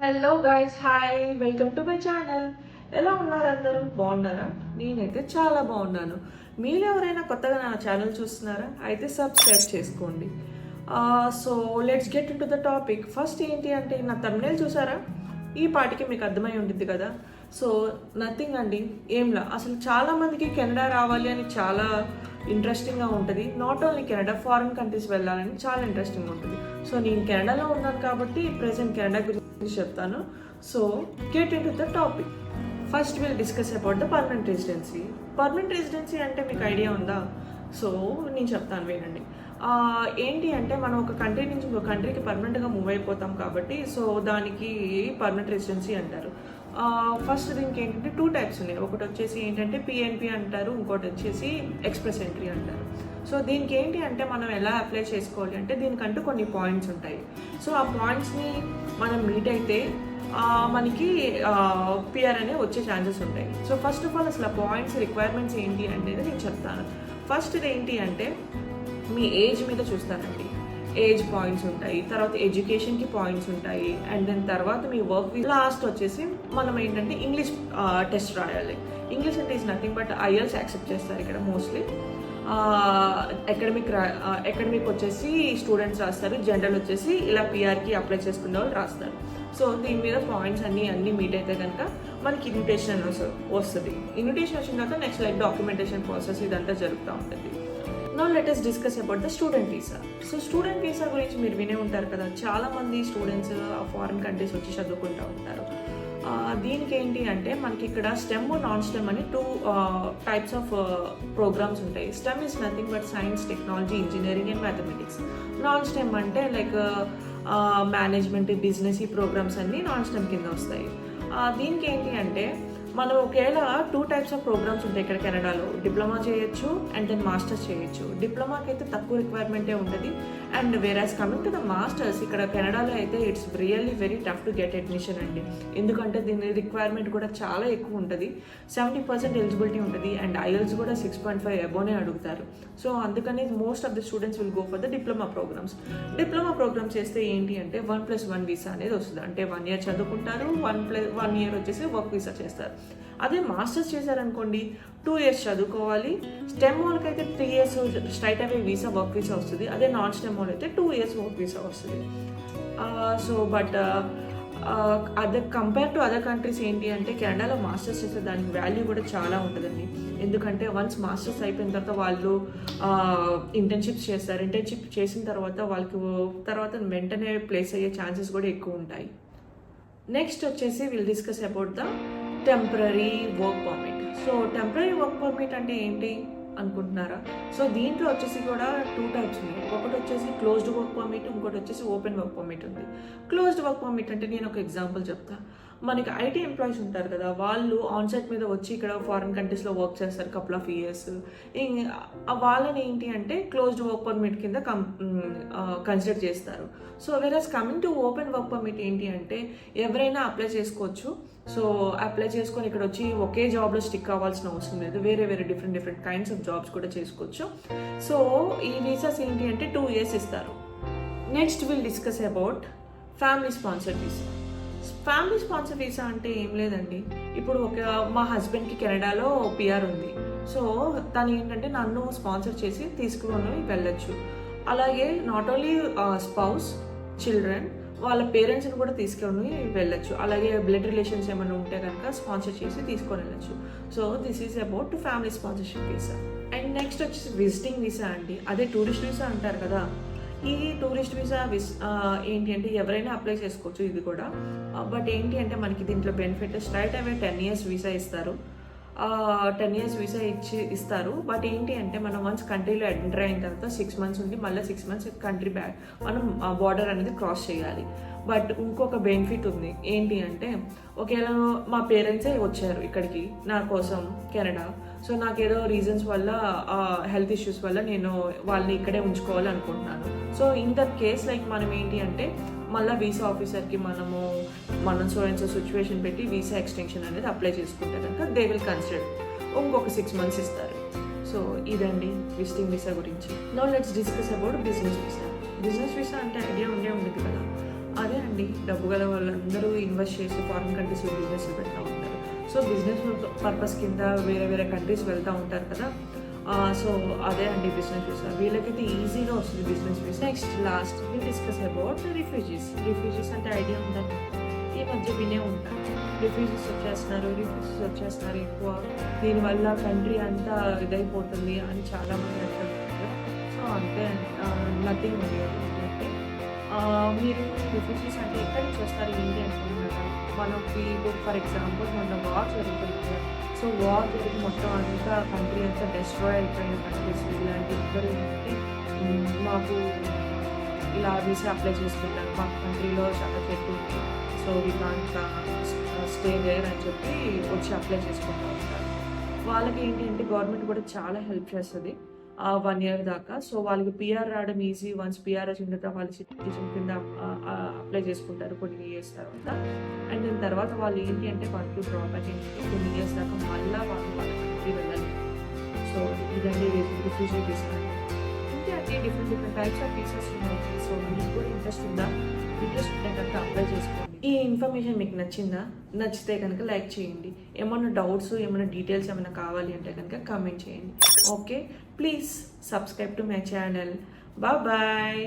Hello guys, hi, welcome to my channel. ఎలా ఉన్నారు అందరూ? బాగున్నారా? నేనైతే చాలా బాగున్నాను. మీరు ఎవరైనా కొత్తగా నా ఛానల్ చూస్తున్నారా? అయితే సబ్స్క్రైబ్ చేసుకోండి. So let's get in to the topic. First ఏంటి అంటే, నా thumbnail చూసారా? ఈ పాటికి మీకు అర్థమై ఉంటుంది కదా. సో నథింగ్ అండి, ఏంలా, అసలు చాలామందికి కెనడా రావాలి అని చాలా ఇంట్రెస్టింగ్గా ఉంటుంది. Not only Canada, foreign countries వెళ్ళాలని చాలా ఇంట్రెస్టింగ్గా ఉంటుంది. సో నేను కెనడాలో ఉన్నాను కాబట్టి ప్రెసెంట్ కెనడా గురించి చెప్తాను. So get in to the topic. First will discuss about the permanent residency. Permanent residency అంటే మీకు ఐడియా ఉందా? సో నేను చెప్తాను, వినండి. ఏంటి అంటే, మనం ఒక కంట్రీ నుంచి ఇంకో కంట్రీకి పర్మనెంట్గా మూవ్ అయిపోతాం కాబట్టి సో దానికి పర్మనెంట్ రెసిడెన్సీ అంటారు. ఫస్ట్ దీనికి ఏంటంటే 2 టైప్స్ ఉన్నాయి. ఒకటి వచ్చేసి ఏంటంటే పిఎన్పి అంటారు, ఇంకోటి వచ్చేసి ఎక్స్ప్రెస్ ఎంట్రీ అంటారు. సో దీనికి ఏంటి అంటే, మనం ఎలా అప్లై చేసుకోవాలి అంటే, దీనికంటూ కొన్ని పాయింట్స్ ఉంటాయి. సో ఆ పాయింట్స్ని మనం మీట్ అయితే మనకి పిఆర్ అనే వచ్చే ఛాన్సెస్ ఉంటాయి. సో ఫస్ట్ ఆఫ్ ఆల్ అసలు ఆ పాయింట్స్ రిక్వైర్మెంట్స్ ఏంటి అనేది నేను చెప్తాను. ఫస్ట్ ఇది ఏంటి అంటే, మీ ఏజ్ మీద చూస్తానండి. ఏజ్ పాయింట్స్ ఉంటాయి, తర్వాత ఎడ్యుకేషన్కి పాయింట్స్ ఉంటాయి, అండ్ దెన్ తర్వాత మీ వర్క్. లాస్ట్ వచ్చేసి మనం ఏంటంటే ఇంగ్లీష్ టెస్ట్ రాయాలి. ఇంగ్లీష్ అంటే is nothing but IELTS accept చేస్తారు ఇక్కడ మోస్ట్లీ. అకాడమిక్ వచ్చేసి స్టూడెంట్స్ రాస్తారు, జనరల్ వచ్చేసి ఇలా పిఆర్కి అప్లై చేసుకునే వాళ్ళు రాస్తారు. సో దీని మీద పాయింట్స్ అన్నీ మీట్ అయితే కనుక మనకి ఇన్విటేషన్ వస్తుంది. ఇన్విటేషన్ వచ్చిన తర్వాత నెక్స్ట్ లైక్ డాక్యుమెంటేషన్ ప్రాసెస్ ఇదంతా జరుగుతూ ఉంటుంది. Now let us discuss about the student visa. So student visa గురించి మీరు వినే ఉంటారు కదా, చాలామంది స్టూడెంట్స్ ఫారిన్ కంట్రీస్ వచ్చి చదువుకుంటూ ఉంటారు. దీనికి ఏంటి అంటే, మనకి ఇక్కడ స్టెమ్, నాన్ స్టెమ్ అని 2 టైప్స్ ఆఫ్ ప్రోగ్రామ్స్ ఉంటాయి. Stem is nothing but science, technology, engineering and mathematics. Non stem అంటే లైక్ మేనేజ్మెంట్, బిజినెస్, ఈ ప్రోగ్రామ్స్ అన్నీ నాన్ స్టెమ్ కింద వస్తాయి. దీనికి ఏంటి అంటే, మనం ఒకవేళ 2 టైప్స్ ఆఫ్ ప్రోగ్రామ్స్ ఉంటాయి ఇక్కడ కెనడాలో. డిప్లొమా చేయొచ్చు అండ్ దెన్ మాస్టర్స్ చేయొచ్చు. డిప్లొమాకి అయితే తక్కువ రిక్వైర్మెంటే ఉంటుంది. And వేరాస్ coming to the masters, ఇక్కడ కెనడాలో అయితే it's really very tough to get admission అండి. ఎందుకంటే దీని రిక్వైర్మెంట్ కూడా చాలా ఎక్కువ ఉంటుంది. 70% ఎలిజిబిలిటీ ఉంటుంది అండ్ ఐఎల్స్ కూడా 6.5 అబోనే అడుగుతారు. సో అందుకని most of the students will go for the diploma programmes. Diploma programmes చేస్తే ఏంటి అంటే 1+1 వీసా అనేది వస్తుంది. అంటే 1 year చదువుకుంటారు, 1 year వచ్చేసి వర్క్ వీసా చేస్తారు. అదే మాస్టర్స్ చేశారనుకోండి, 2 years చదువుకోవాలి. స్టెమ్ వాళ్ళకి అయితే 3 years స్ట్రైట్ అవే వీసా, వర్క్ వీసా వస్తుంది. అదే నాన్ స్టెమ్ వాళ్ళు అయితే 2 years వర్క్ వీసా వస్తుంది. So but other compare to other countries ఏంటి అంటే, కెనడాలో మాస్టర్స్ చేస్తే దానికి వాల్యూ కూడా చాలా ఉంటుందండి. ఎందుకంటే వన్స్ మాస్టర్స్ అయిపోయిన తర్వాత వాళ్ళు ఇంటర్న్షిప్స్ చేస్తారు. ఇంటర్న్షిప్ చేసిన తర్వాత వాళ్ళకి తర్వాత వెంటనే ప్లేస్ అయ్యే ఛాన్సెస్ కూడా ఎక్కువ ఉంటాయి. నెక్స్ట్ వచ్చేసి will discuss about the temporary work permit. So temporary work permit అంటే ఏంటి అనుకుంటున్నారా? సో దీంట్లో వచ్చేసి కూడా 2 టైప్స్ ఉన్నాయి. ఒకటి వచ్చేసి క్లోజ్డ్ వర్క్ పర్మిట్, ఇంకోటి వచ్చేసి ఓపెన్ వర్క్ పర్మిట్ ఉంది. క్లోజ్డ్ వర్క్ పర్మిట్ అంటే నేను ఒక ఎగ్జాంపుల్ చెప్తా. మనకి ఐటీ ఎంప్లాయీస్ ఉంటారు కదా, వాళ్ళు ఆన్సైట్ మీద వచ్చి ఇక్కడ ఫారిన్ కంట్రీస్లో వర్క్ చేస్తారు కపుల్ ఆఫ్ ఇయర్స్. వాళ్ళని ఏంటి అంటే క్లోజ్డ్ వర్క్ పర్మిట్ కింద కన్సిడర్ చేస్తారు. So whereas coming to open work permit ఏంటి అంటే, ఎవరైనా అప్లై చేసుకోవచ్చు. సో అప్లై చేసుకొని ఇక్కడ వచ్చి ఒకే జాబ్లో స్టిక్ అవ్వాల్సిన అవసరం లేదు. వేరే డిఫరెంట్ కైండ్స్ ఆఫ్ జాబ్స్ కూడా చేసుకోవచ్చు. సో ఈ వీసాస్ ఏంటి అంటే 2 years ఇస్తారు. Next will discuss about family sponsored visa. Family sponsor visa అంటే ఏం లేదండి. ఇప్పుడు మా హస్బెండ్కి కెనడాలో పిఆర్ ఉంది. సో తను ఏంటంటే నన్ను స్పాన్సర్ చేసి తీసుకుని వెళ్ళొచ్చు. అలాగే నాట్ ఓన్లీ స్పౌస్, చిల్డ్రన్, వాళ్ళ పేరెంట్స్ని కూడా తీసుకొని వెళ్ళొచ్చు. అలాగే బ్లడ్ రిలేషన్స్ ఏమైనా ఉంటే కనుక స్పాన్సర్ చేసి తీసుకొని వెళ్ళొచ్చు. So this is about family sponsorship visa. And next వచ్చేసి విజిటింగ్ వీసా అండి. అదే టూరిస్ట్ వీసా అంటారు కదా. ఈ టూరిస్ట్ వీసా ఏంటి అంటే ఎవరైనా అప్లై చేసుకోవచ్చు ఇది కూడా. బట్ ఏంటి అంటే మనకి దీంట్లో బెనిఫిట్ స్ట్రైట్ అవే 10 years వీసా ఇస్తారు. 10 years వీసా ఇస్తారు. బట్ ఏంటి అంటే, మనం వన్స్ కంట్రీలో ఎంటర్ అయిన తర్వాత 6 months ఉండి మళ్ళీ 6 months కంట్రీ బ్యాక్ మనం బార్డర్ అనేది క్రాస్ చేయాలి. బట్ ఇంకొక బెనిఫిట్ ఉంది. ఏంటి అంటే, ఒకవేళ మా పేరెంట్సే వచ్చారు ఇక్కడికి నా కోసం కెనడా. సో నాకేదో రీజన్స్ వల్ల, హెల్త్ ఇష్యూస్ వల్ల నేను వాళ్ళని ఇక్కడే ఉంచుకోవాలి అనుకుంటున్నాను. So in that case like మనం ఏంటి అంటే మళ్ళీ వీసా ఆఫీసర్కి మనం సో అండ్ సో సిచ్యువేషన్ పెట్టి వీసా ఎక్స్టెన్షన్ అనేది అప్లై చేసుకుంటే కనుక దే విల్ కన్సిడర్ ఇంకొక 6 months ఇస్తారు. సో ఇదండి విజిటింగ్ వీసా గురించి. Now let's discuss about business visa. Business visa అంటే ఐడియా ఉండేది కదా. అదే అండి, డబ్బు గల వాళ్ళందరూ ఇన్వెస్ట్ చేసి ఫారిన్ కంట్రీస్లో బిజినెస్ పెడతా ఉంటారు. సో బిజినెస్ పర్పస్ కింద వేరే వేరే కంట్రీస్ వెళ్తూ ఉంటారు కదా. సో అదే అండి బిజినెస్ వీసా. వీళ్ళకైతే ఈజీగా వస్తుంది business visa. Next last will discuss about refugees అంటే ఐడియా ఉందండి. ఈ మధ్య వినే ఉంటాను, రిఫ్యూజీస్ వచ్చేస్తున్నారు ఎక్కువ, దీనివల్ల కంట్రీ అంతా ఇదైపోతుంది అని చాలామంది అంటారు. సో అంతే, నథింగ్ ఉంది. అంటే మీరు రిఫ్యూజీస్ అంటే ఎక్కడి నుంచి వస్తారు ఏంటి అనుకుంటున్నారు. మనకి ఫర్ ఎగ్జాంపుల్ మన వార్ జరుగుతుంది కదా. సో వార్ జరిగి మొత్తం అంతా కంట్రీ అంతా డెస్ట్రాయ్ అయిపోయిన కంట్రీస్ ఇలాంటి ఇద్దరు ఏంటంటే మాకు ఇలా వీసా అప్లై చేసుకుంటారు, మా కంట్రీలో చాలా చెట్టు ఉంది, so we can't stay there అని చెప్పి వచ్చి అప్లై చేసుకుంటూ ఉంటారు. వాళ్ళకి ఏంటి అంటే గవర్నమెంట్ కూడా చాలా హెల్ప్ చేస్తుంది 1 year దాకా. సో వాళ్ళకి పిఆర్ రావడం ఈజీ. వన్స్ పిఆర్ వచ్చిన తర్వాత వాళ్ళు సిటిజన్ కింద అప్లై చేసుకుంటారు కొన్ని ఇయర్స్ తర్వాత. అండ్ దాని తర్వాత వాళ్ళు ఏంటి అంటే వాళ్ళకి డ్రాబ్యాక్ ఏంటంటే కొన్ని ఇయర్స్ దాకా మళ్ళీ వాళ్ళు వాళ్ళ కంట్రీ వెళ్ళాలి. సో ఇదండి రిఫ్యూజీ వీసా. ఇంకే అన్ని డిఫరెంట్ టైప్స్ ఆఫ్ వీసాస్ ఉన్నాయి. సో మీకు కూడా ఇంట్రెస్ట్ ఉంటే కనుక అప్లై చేసుకోండి. ఈ ఇన్ఫర్మేషన్ మీకు నచ్చితే కనుక లైక్ చేయండి. ఏమైనా డౌట్స్, ఏమైనా డీటెయిల్స్ ఏమైనా కావాలి అంటే కనుక కామెంట్ చేయండి. Okay, please subscribe to my channel. Bye.